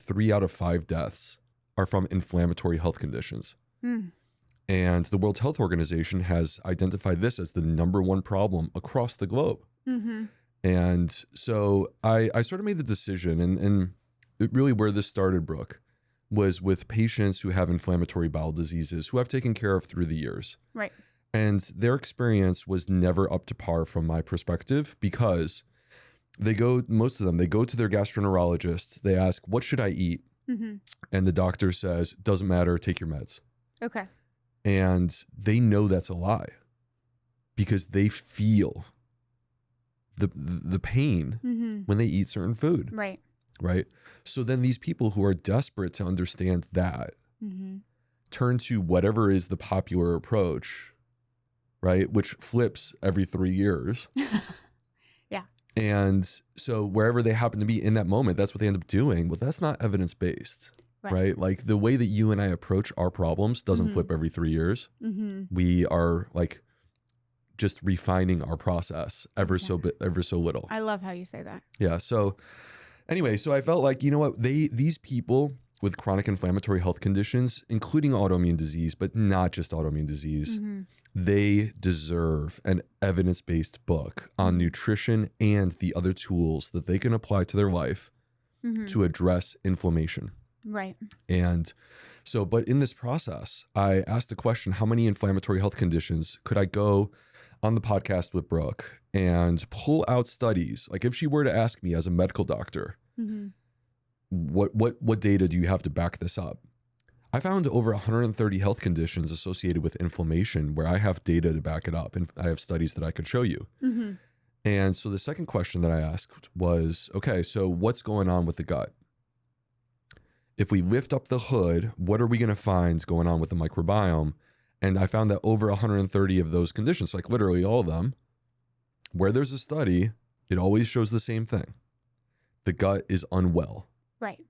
3 out of 5 deaths are from inflammatory health conditions. And the World Health Organization has identified this as the #1 problem across the globe. And so I sort of made the decision, and it really where this started, Brooke, was with patients who have inflammatory bowel diseases who I've taken care of through the years. Right. And their experience was never up to par from my perspective, because most of them go to their gastroenterologist. They ask, what should I eat? And the doctor says, doesn't matter, take your meds. Okay. And they know that's a lie because they feel the pain when they eat certain food. Right. Right. So then these people who are desperate to understand that turn to whatever is the popular approach, right? Which flips every 3 years. Yeah. And so wherever they happen to be in that moment, that's what they end up doing. Well, that's not evidence-based, right? Like the way that you and I approach our problems doesn't flip every 3 years. We are like just refining our process ever so little. I love how you say that. Yeah. So anyway, so I felt like, you know what, these people with chronic inflammatory health conditions, including autoimmune disease, but not just autoimmune disease, they deserve an evidence-based book on nutrition and the other tools that they can apply to their life to address inflammation. Right. And so, but in this process, I asked the question, how many inflammatory health conditions could I go on the podcast with Brooke and pull out studies? Like if she were to ask me as a medical doctor, what data do you have to back this up? I found over 130 health conditions associated with inflammation where I have data to back it up, and I have studies that I could show you. And so the second question that I asked was, okay, so what's going on with the gut? If we lift up the hood, what are we going to find going on with the microbiome? And I found that over 130 of those conditions, like literally all of them, where there's a study, it always shows the same thing. The gut is unwell. Right.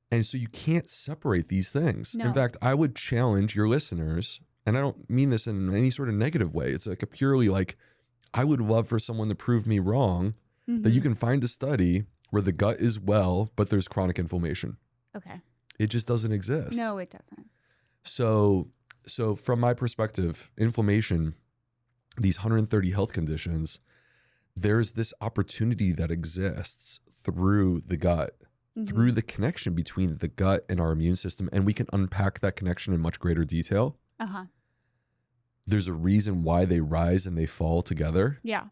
And so you can't separate these things. No. In fact, I would challenge your listeners, and I don't mean this in any sort of negative way. It's like a purely like, I would love for someone to prove me wrong that you can find a study where the gut is well, but there's chronic inflammation. Okay. It just doesn't exist. No, it doesn't. So from my perspective, inflammation, these 130 health conditions, there's this opportunity that exists through the gut, through the connection between the gut and our immune system. And we can unpack that connection in much greater detail. There's a reason why they rise and they fall together. Yeah.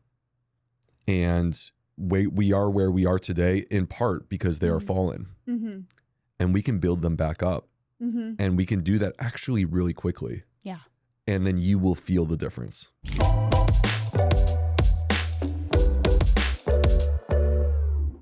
And we are where we are today in part because they are fallen. And we can build them back up. And we can do that actually really quickly. Yeah. And then you will feel the difference.